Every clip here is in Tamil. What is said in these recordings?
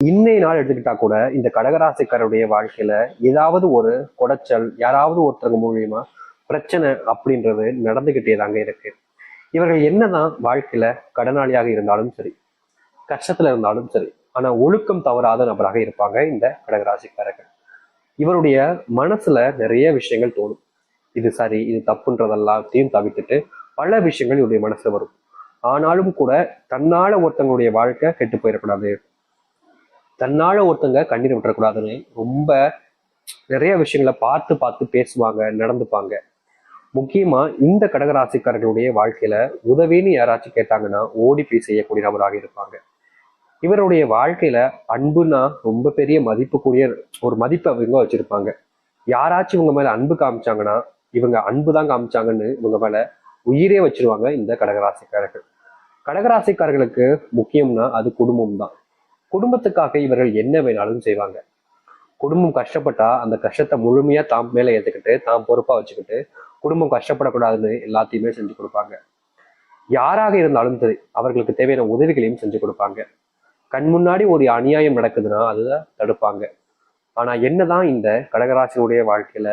இன்னைய நாள் எடுத்துக்கிட்டா கூட இந்த கடகராசிக்காரருடைய வாழ்க்கையில ஏதாவது ஒரு குடைச்சல், யாராவது ஒருத்தவங்க மூலியமா பிரச்சனை அப்படின்றது நடந்துகிட்டே தாங்க இருக்கு. இவர்கள் என்னதான் வாழ்க்கையில கடனாளியாக இருந்தாலும் சரி, கஷ்டத்துல இருந்தாலும் சரி, ஆனா ஒழுக்கம் தவறாத நபராக இருப்பாங்க இந்த கடகராசிக்காரர்கள். இவருடைய மனசுல நிறைய விஷயங்கள் தோணும். இது சரி, இது தப்புன்றதெல்லாத்தையும் தவிர்த்துட்டு பல விஷயங்கள் இவருடைய மனசுல வரும். ஆனாலும் கூட தன்னால ஒருத்தவங்களுடைய வாழ்க்கை கெட்டு போயிடக்கூடாது, தன்னால ஒருத்தங்க கண்ணீர் விட்டுறக்கூடாதுன்னு ரொம்ப நிறைய விஷயங்களை பார்த்து பார்த்து பேசுவாங்க, நடந்துப்பாங்க. முக்கியமா இந்த கடகராசிக்காரர்களுடைய வாழ்க்கையில உதவின்னு யாராச்சும் கேட்டாங்கன்னா ஓடி போய் செய்யக்கூடிய நபராக இருப்பாங்க. இவருடைய வாழ்க்கையில அன்புனா ரொம்ப பெரிய மதிப்புக்குரிய ஒரு மதிப்பை இவங்க வச்சிருப்பாங்க. யாராச்சும் இவங்க மேல அன்பு காமிச்சாங்கன்னா இவங்க அன்பு தான் காமிச்சாங்கன்னு இவங்க மேல உயிரே வச்சிருவாங்க இந்த கடகராசிக்காரர்கள். கடகராசிக்காரர்களுக்கு முக்கியம்னா அது குடும்பம் தான். குடும்பத்துக்காக இவர்கள் என்ன வேணாலும் செய்வாங்க. குடும்பம் கஷ்டப்பட்டா அந்த கஷ்டத்தை முழுமையா தாம் மேல ஏத்துக்கிட்டு தாம் பொறுப்பா வச்சுக்கிட்டு குடும்பம் கஷ்டப்படக்கூடாதுன்னு எல்லாத்தையுமே செஞ்சு கொடுப்பாங்க. யாராக இருந்தாலும் சரி அவர்களுக்கு தேவையான உதவிகளையும் செஞ்சு கொடுப்பாங்க. கண் முன்னாடி ஒரு அநியாயம் நடக்குதுன்னா அதை தடுப்பாங்க. ஆனா என்னதான் இந்த கடகராசினுடைய வாழ்க்கையில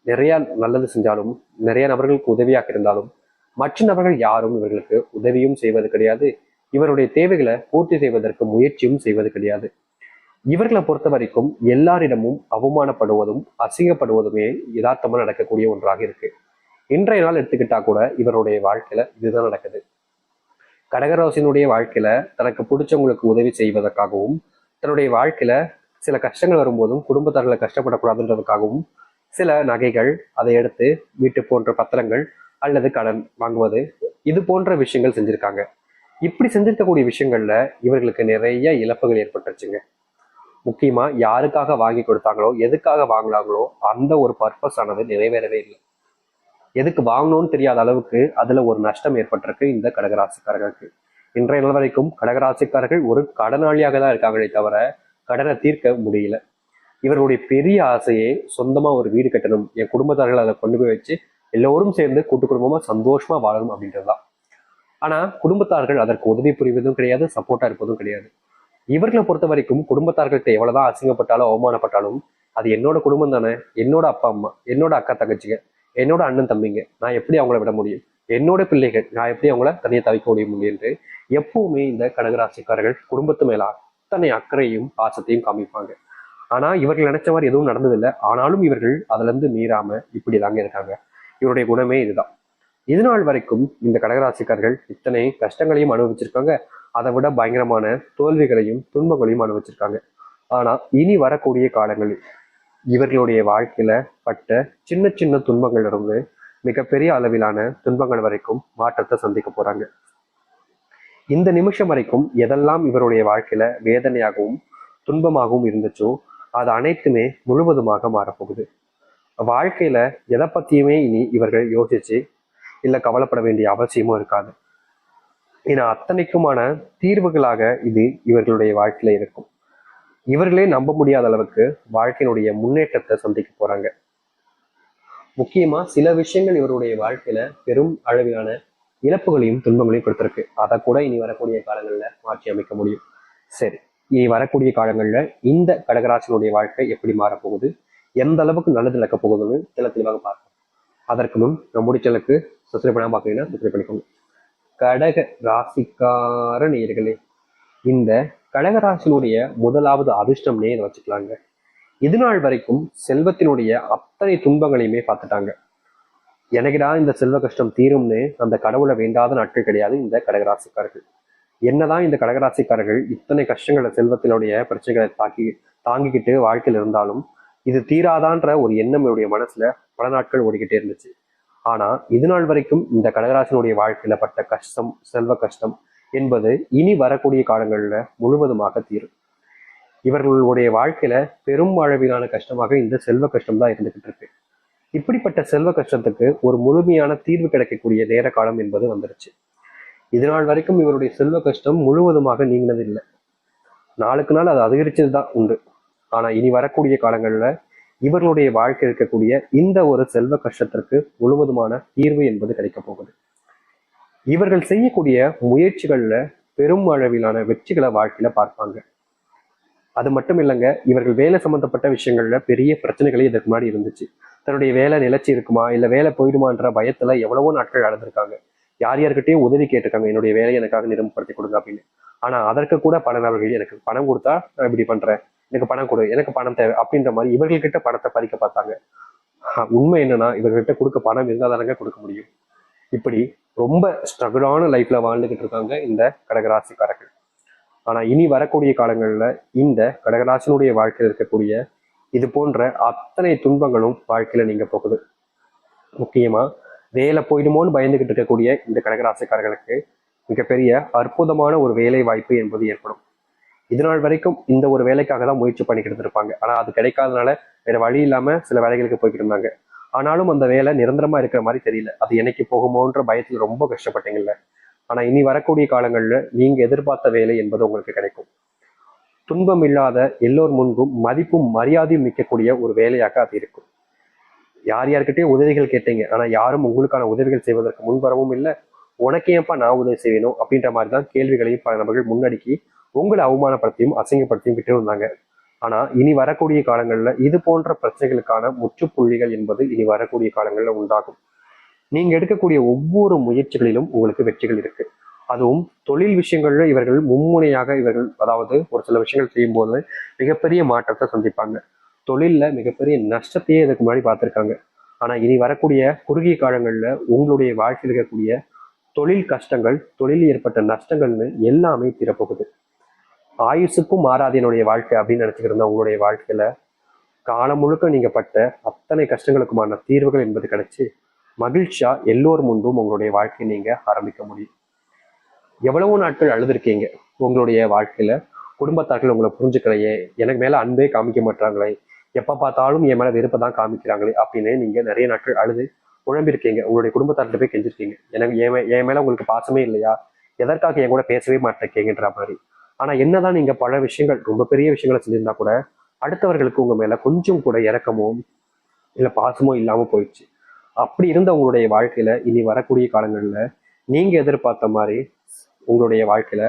நிறைய நல்லது செஞ்சாலும், நிறைய நபர்களுக்கு உதவியாக இருந்தாலும், மற்ற நபர்கள் யாரும் இவர்களுக்கு உதவியும் செய்வது கிடையாது. இவருடைய தேவைகளை பூர்த்தி செய்வதற்கு முயற்சியும் செய்வது கிடையாது. இவர்களை பொறுத்த வரைக்கும் எல்லாரிடமும் அவமானப்படுவதும் அசிங்கப்படுவதுமே யதார்த்தமா நடக்கக்கூடிய ஒன்றாக இருக்கு. இன்றைய நாள் எடுத்துக்கிட்டா கூட இவருடைய வாழ்க்கையில இதுதான் நடக்குது. கடகராசினுடைய வாழ்க்கையில தனக்கு பிடிச்சவங்களுக்கு உதவி செய்வதற்காகவும், தன்னுடைய வாழ்க்கையில சில கஷ்டங்கள் வரும்போதும் குடும்பத்தார்களை கஷ்டப்படக்கூடாதுன்றதுக்காகவும் சில நகைகள், அதை எடுத்து வீட்டு போன்ற பத்திரங்கள் அல்லது கடன் வாங்குவது, இது போன்ற விஷயங்கள் செஞ்சிருக்காங்க. இப்படி செஞ்சிருக்கக்கூடிய விஷயங்கள்ல இவர்களுக்கு நிறைய இழப்புகள் ஏற்பட்டுருச்சுங்க. முக்கியமா யாருக்காக வாங்கி கொடுத்தாங்களோ, எதுக்காக வாங்கினாங்களோ அந்த ஒரு பர்பஸ் ஆனது நிறைவேறவே இல்லை. எதுக்கு வாங்கணும்னு தெரியாத அளவுக்கு அதுல ஒரு நஷ்டம் ஏற்பட்டிருக்கு இந்த கடகராசிக்காரர்களுக்கு. இன்றைய நாள் வரைக்கும் கடகராசிக்காரர்கள் ஒரு கடனாளியாக தான் இருக்காங்களே தவிர கடனை தீர்க்க முடியல. இவர்களுடைய பெரிய ஆசையே சொந்தமா ஒரு வீடு கட்டணும், என் குடும்பத்தார்கள் அதை கொண்டு போய் வச்சு எல்லோரும் சேர்ந்து கூட்டு குடும்பமா சந்தோஷமா வாழணும் அப்படின்றதுதான். ஆனா குடும்பத்தார்கள் அதற்கு உதவி புரிவதும் கிடையாது, சப்போர்ட்டா இருப்பதும் கிடையாது. இவர்களை பொறுத்த வரைக்கும் குடும்பத்தார்கள்ட்ட எவ்வளவுதான் அசிங்கப்பட்டாலும் அவமானப்பட்டாலும் அது என்னோட குடும்பம் தானே, என்னோட அப்பா அம்மா, என்னோட அக்கா தங்கச்சிங்க, என்னோட அண்ணன் தம்பிங்க, நான் எப்படி அவங்கள விட முடியும், என்னோட பிள்ளைகள், நான் எப்படி அவங்கள தனியை தவிக்க முடியும் என்று எப்பவுமே இந்த கடகராசிக்காரர்கள் குடும்பத்து மேல அத்தனை அக்கறையும் பாசத்தையும் காமிப்பாங்க. ஆனா இவர்கள் நினைச்ச மாதிரி எதுவும் நடந்ததில்லை. ஆனாலும் இவர்கள் அதுல இருந்து மீறாம இப்படிதாங்க இருக்காங்க. இவருடைய குணமே இதுதான். இது நாள் வரைக்கும் இந்த கடகராசிக்காரர்கள் இத்தனை கஷ்டங்களையும் அனுபவிச்சிருக்காங்க. அதை விட பயங்கரமான தோல்விகளையும் துன்பங்களையும் அனுபவிச்சிருக்காங்க. ஆனா இனி வரக்கூடிய காலங்களில் இவர்களுடைய வாழ்க்கையில பட்ட சின்ன சின்ன துன்பங்கள் இருந்து மிகப்பெரிய அளவிலான துன்பங்கள் வரைக்கும் மாற்றத்தை சந்திக்க போறாங்க. இந்த நிமிஷம் வரைக்கும் எதெல்லாம் இவருடைய வாழ்க்கையில வேதனையாகவும் துன்பமாகவும் இருந்துச்சோ அது அனைத்துமே முழுவதுமாக மாறப்போகுது. வாழ்க்கையில எதை பத்தியுமே இனி இவர்கள் யோசிச்சு இல்ல கவலைப்பட வேண்டிய அவசியமும் இருக்காது. ஏன்னா அத்தனைக்குமான தீர்வுகளாக இது இவர்களுடைய வாழ்க்கையில இருக்கும். இவர்களே நம்ப முடியாத அளவுக்கு வாழ்க்கையினுடைய முன்னேற்றத்தை சந்திக்க போறாங்க. முக்கியமா சில விஷயங்கள் இவருடைய வாழ்க்கையில பெரும் அளவிலான இழப்புகளையும் துன்பங்களையும் கொடுத்திருக்கு. அதை கூட இனி வரக்கூடிய காலங்கள்ல மாற்றி அமைக்க முடியும். சரி, இனி வரக்கூடிய காலங்கள்ல இந்த கடகராசினுடைய வாழ்க்கை எப்படி மாறப்போகுது, எந்த அளவுக்கு நல்லது நடக்க போகுதுன்னு தெளிவாக பார்ப்போம். அதற்கு முன் நம்முடைய சேனலுக்கு சப்ஸ்கிரைப் பண்ணாம பார்க்குறீங்கன்னா சப்ஸ்கிரைப் பண்ணிக்கோங்க. கடக ராசிக்கார நேயர்களே, இந்த கடகராசினுடைய முதலாவது அதிர்ஷ்டம்னே இதை வச்சுக்கலாங்க. இது நாள் வரைக்கும் செல்வத்தினுடைய அத்தனை துன்பங்களையுமே பார்த்துட்டாங்க. எனக்குடா இந்த செல்வ கஷ்டம் தீரும்னு அந்த கடவுளை வேண்டாத நாட்கள் கிடையாது இந்த கடகராசிக்காரர்கள். என்னதான் இந்த கடகராசிக்காரர்கள் இத்தனை கஷ்டங்களை செல்வத்தினுடைய பிரச்சனைகளை தாங்கிக்கிட்டு வாழ்க்கையில் இருந்தாலும் இது தீராதான்ற ஒரு எண்ணம் என்னுடைய மனசுல பல நாட்கள் ஓடிக்கிட்டே இருந்துச்சு. ஆனா இது நாள் வரைக்கும் இந்த கடகராசினுடைய வாழ்க்கையில பட்ட கஷ்டம், செல்வ கஷ்டம் என்பது இனி வரக்கூடிய காலங்கள்ல முழுவதுமாக தீரும். இவர்களுடைய வாழ்க்கையில பெரும் அளவிலான கஷ்டமாக இந்த செல்வ கஷ்டம் தான் இருந்துகிட்டு இருக்கு. இப்படிப்பட்ட செல்வ கஷ்டத்துக்கு ஒரு முழுமையான தீர்வு கிடைக்கக்கூடிய நேர காலம் என்பது வந்துருச்சு. இது நாள் வரைக்கும் இவருடைய செல்வ கஷ்டம் முழுவதுமாக நீங்கினது இல்லை. நாளுக்கு நாள் அது அதிகரிச்சதுதான் உண்டு. ஆனா இனி வரக்கூடிய காலங்கள்ல இவர்களுடைய வாழ்க்கை இருக்கக்கூடிய இந்த ஒரு செல்வ கஷ்டத்திற்கு முழுவதுமான தீர்வு என்பது கிடைக்க போகுது. இவர்கள் செய்யக்கூடிய முயற்சிகள்ல பெரும் அளவிலான வெற்றிகளை வாழ்க்கையில பார்ப்பாங்க. அது மட்டும் இல்லைங்க, இவர்கள் வேலை சம்பந்தப்பட்ட விஷயங்கள்ல பெரிய பிரச்சனைகளே இதற்கு முன்னாடி இருந்துச்சு. தன்னுடைய வேலை நிலைச்சு இருக்குமா இல்ல வேலை போயிடுமான்ற பயத்துல எவ்வளவோ நாட்கள் அழுதுருக்காங்க. யார் யார்கிட்டயும் உதவி கேட்டிருக்காங்க, என்னுடைய வேலையை எனக்காக நிரம்பப்படுத்தி கொடுங்க அப்படின்னு. ஆனா அதற்கு கூட பல நபர்கள் எனக்கு பணம் கொடுத்தா நான் இப்படி பண்றேன், எனக்கு பணம் கொடு, எனக்கு பணம் தேவை அப்படின்ற மாதிரி இவர்கள்கிட்ட பணத்தை பறிக்க பார்த்தாங்க. உண்மை என்னன்னா, இவர்கிட்ட கொடுக்க பணம் இருந்தால் தானங்க கொடுக்க முடியும். இப்படி ரொம்ப ஸ்ட்ரகிளான லைஃப்ல வாழ்ந்துகிட்டு இருக்காங்க இந்த கடகராசிக்காரர்கள். ஆனா இனி வரக்கூடிய காலங்கள்ல இந்த கடகராசினுடைய வாழ்க்கையில் இருக்கக்கூடிய இது போன்ற அத்தனை துன்பங்களும் வாழ்க்கையில நீங்க போகுது. முக்கியமா வேலை போயிடுமோன்னு பயந்துகிட்டு இருக்கக்கூடிய இந்த கடகராசிக்காரர்களுக்கு மிகப்பெரிய அற்புதமான ஒரு வேலை வாய்ப்பு என்பது ஏற்படும். இது நாள் வரைக்கும் இந்த ஒரு வேலைக்காக தான் முயற்சி பண்ணிக்கிட்டு இருப்பாங்க. ஆனா அது கிடைக்காதனால வேற வழி இல்லாம சில வேலைகளுக்கு போய்கிட்டு இருந்தாங்க. ஆனாலும் அந்த வேலை நிரந்தரமா இருக்கிற மாதிரி தெரியல. அது என்னைக்கு போகுமோன்ற பயத்துல ரொம்ப கஷ்டப்பட்டீங்கல்ல. ஆனா இனி வரக்கூடிய காலங்கள்ல நீங்க எதிர்பார்த்த வேலை என்பது உங்களுக்கு கிடைக்கும். துன்பம் இல்லாத எல்லோர் முன்பும் மதிப்பும் மரியாதையும் மிக்கக்கூடிய ஒரு வேலையாக அது இருக்கும். யார் யார்கிட்டயும் உதவிகள் கேட்டீங்க, ஆனா யாரும் உங்களுக்கான உதவிகள் செய்வதற்கு முன்வரவும் இல்லை. உனக்கு ஏன்பா நான் உதவி செய்யணும் அப்படின்ற மாதிரி தான் கேள்விகளையும் பல நபர்கள் முன்னடிக்கி உங்களை அவமானப்படுத்தியும் அசிங்கப்படுத்தியும் விட்டு இருந்தாங்க. ஆனா இனி வரக்கூடிய காலங்கள்ல இது போன்ற பிரச்சனைகளுக்கான முற்றுப்புள்ளிகள் என்பது இனி வரக்கூடிய காலங்கள்ல உண்டாகும். நீங்க எடுக்கக்கூடிய ஒவ்வொரு முயற்சிகளிலும் உங்களுக்கு வெற்றிகள் இருக்கு. அதுவும் தொழில் விஷயங்கள்ல இவர்கள் மும்முனையாக இவர்கள் அதாவது ஒரு சில விஷயங்கள் செய்யும் போது மிகப்பெரிய மாற்றத்தை சந்திப்பாங்க. தொழில்ல மிகப்பெரிய நஷ்டத்தையே இதுக்கு முன்னாடி பார்த்திருக்காங்க. ஆனா இனி வரக்கூடிய குறுகிய காலங்கள்ல உங்களுடைய வாழ்க்கையில் இருக்கக்கூடிய தொழில் கஷ்டங்கள், தொழிலில் ஏற்பட்ட நஷ்டங்கள்னு எல்லாமே தீரப்போகுது. ஆயுசுக்கும் மாறாது என்னுடைய வாழ்க்கை அப்படின்னு நினைச்சுக்கிட்டு இருந்தா உங்களுடைய வாழ்க்கையில காலம் முழுக்க நீங்க பட்ட அத்தனை கஷ்டங்களுக்குமான தீர்வுகள் என்பது கிடைச்சு மகிழ்ச்சியா எல்லோர் முன்பும் உங்களுடைய வாழ்க்கையை நீங்க ஆரம்பிக்க முடியும். எவ்வளவோ நாட்கள் அழுதுருக்கீங்க உங்களுடைய வாழ்க்கையில. குடும்பத்தார்கள் உங்களை புரிஞ்சுக்கலையே, எனக்கு மேல அன்பே காமிக்க மாட்டாங்களே, எப்ப பார்த்தாலும் என் மேல வெறுப்பை தான் காமிக்கிறாங்களே அப்படின்னு நீங்க நிறைய நாட்கள் அழுது குழம்பிருக்கீங்க. உங்களுடைய குடும்பத்தார்கிட்ட போய் கெஞ்சிருக்கீங்க, எனக்கு என் மேல உங்களுக்கு பாசமே இல்லையா, எதற்காக என் கூட பேசவே மாட்டேங்கன்ற மாதிரி. ஆனா என்னதான் நீங்க பல விஷயங்கள் ரொம்ப பெரிய விஷயங்களை செஞ்சிருந்தா கூட அடுத்தவர்களுக்கு உங்க மேல கொஞ்சம் கூட இறக்கமோ இல்ல பாசமோ இல்லாம போயிடுச்சு. அப்படி இருந்த உங்களுடைய வாழ்க்கையில இனி வரக்கூடிய காலங்கள்ல நீங்க எதிர்பார்த்த மாதிரி உங்களுடைய வாழ்க்கையில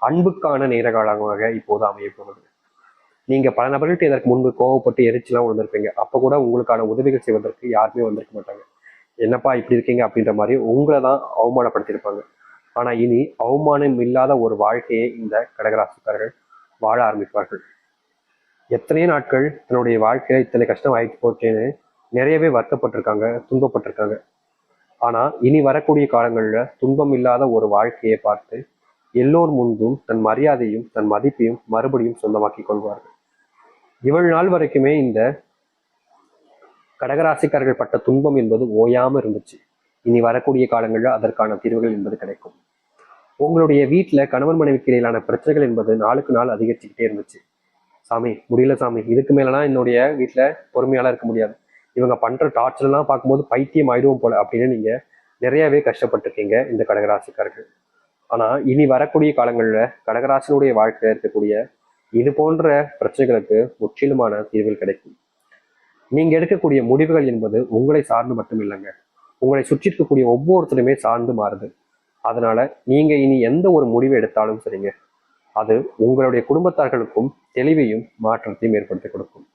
அன்புக்கான நேர காலமாக இப்போது அமைய போகுது. நீங்க பல நபர்கள்ட்ட இதற்கு முன்பு கோவப்பட்டு எரிச்சலாம் விழுந்திருப்பீங்க. அப்ப கூட உங்களுக்கான உதவிகள் செய்வதற்கு யாருமே வந்திருக்க மாட்டாங்க. என்னப்பா இப்படி இருக்கீங்க அப்படின்ற மாதிரி உங்களை தான் அவமானப்படுத்தியிருப்பாங்க. ஆனா இனி அவமானம் இல்லாத ஒரு வாழ்க்கையை இந்த கடகராசிக்காரர்கள் வாழ ஆரம்பிப்பார்கள். எத்தனையோ நாட்கள் தன்னுடைய வாழ்க்கையில இத்தனை கஷ்டம் ஆயிட்டு போச்சேன்னு நிறையவே வருத்தப்பட்டிருக்காங்க, துன்பப்பட்டிருக்காங்க. ஆனா இனி வரக்கூடிய காலங்கள்ல துன்பம் இல்லாத ஒரு வாழ்க்கையை பார்த்து எல்லோர் முன்பும் தன் மரியாதையும் தன் மதிப்பையும் மறுபடியும் சொந்தமாக்கி கொள்வார்கள். இவ்வளவு நாள் வரைக்குமே இந்த கடகராசிக்காரர்கள் பட்ட துன்பம் என்பது ஓயாம இருந்துச்சு. இனி வரக்கூடிய காலங்கள்ல அதற்கான தீர்வுகள் என்பது கிடைக்கும். உங்களுடைய வீட்டுல கணவன் மனைவிக்கு இடையிலான பிரச்சனைகள் என்பது நாளுக்கு நாள் அதிகரிச்சுக்கிட்டே இருந்துச்சு. சாமி முடியல சாமி, இதுக்கு மேலலாம் என்னுடைய வீட்டுல பொறுமையால இருக்க முடியாது, இவங்க பண்ற டார்ச்சர் எல்லாம் பார்க்கும்போது பைத்தியம் ஆயிடுவோம் போல அப்படின்னு நீங்க நிறையவே கஷ்டப்பட்டிருக்கீங்க இந்த கடகராசிக்காரர்கள். ஆனா இனி வரக்கூடிய காலங்கள்ல கடகராசினுடைய வாழ்க்கையில இருக்கக்கூடிய இது போன்ற பிரச்சனைகளுக்கு முற்றிலுமான தீர்வுகள் கிடைக்கும். நீங்க எடுக்கக்கூடிய முடிவுகள் என்பது உங்களை சார்ந்து மட்டும் இல்லைங்க, உங்களை சுற்றி இருக்கக்கூடிய ஒவ்வொருத்தருமே சார்ந்து மாறுது. அதனால நீங்க இனி எந்த ஒரு முடிவு எடுத்தாலும் சரிங்க, அது உங்களுடைய குடும்பத்தார்களுக்கும் தெளிவையும் மாற்றத்தையும் ஏற்படுத்தி கொடுக்கும்.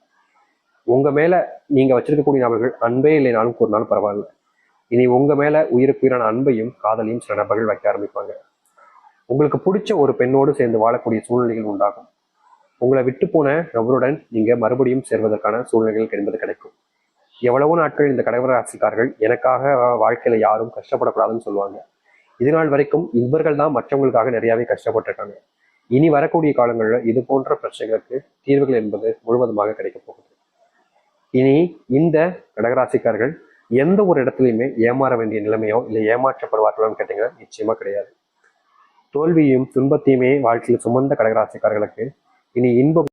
உங்க மேல நீங்க வச்சிருக்கக்கூடிய நபர்கள் அன்பே இல்லைனாலும் கூறினாலும் பரவாயில்ல, இனி உங்க மேல உயிருக்கு உயிரான அன்பையும் காதலையும் சில நபர்கள் வைக்க ஆரம்பிப்பாங்க. உங்களுக்கு பிடிச்ச ஒரு பெண்ணோடு சேர்ந்து வாழக்கூடிய சூழ்நிலைகள் உண்டாகும். உங்களை விட்டு போன நபருடன் நீங்க மறுபடியும் சேர்வதற்கான சூழ்நிலைகள் என்பது கிடைக்கும். எவ்வளவோ நாட்கள் இந்த கடகராசிக்காரர்கள் எனக்காக வாழ்க்கையில யாரும் கஷ்டப்படக்கூடாதுன்னு சொல்லுவாங்க. இது நாள் வரைக்கும் இவர்கள் தான் மற்றவங்களுக்காக நிறையவே கஷ்டப்பட்டிருக்காங்க. இனி வரக்கூடிய காலங்களில் இது போன்ற பிரச்சனைகளுக்கு தீர்வுகள் என்பது முழுவதுமாக கிடைக்க போகுது. இனி இந்த கடகராசிக்காரர்கள் எந்த ஒரு இடத்துலையுமே ஏமாற வேண்டிய நிலைமையோ இல்லை ஏமாற்றப்படுவார்களோன்னு கேட்டீங்கன்னா நிச்சயமா கிடையாது. தோல்வியும் துன்பத்தையுமே வாழ்க்கையில் சுமந்த கடகராசிக்காரர்களுக்கு இனி இன்பம்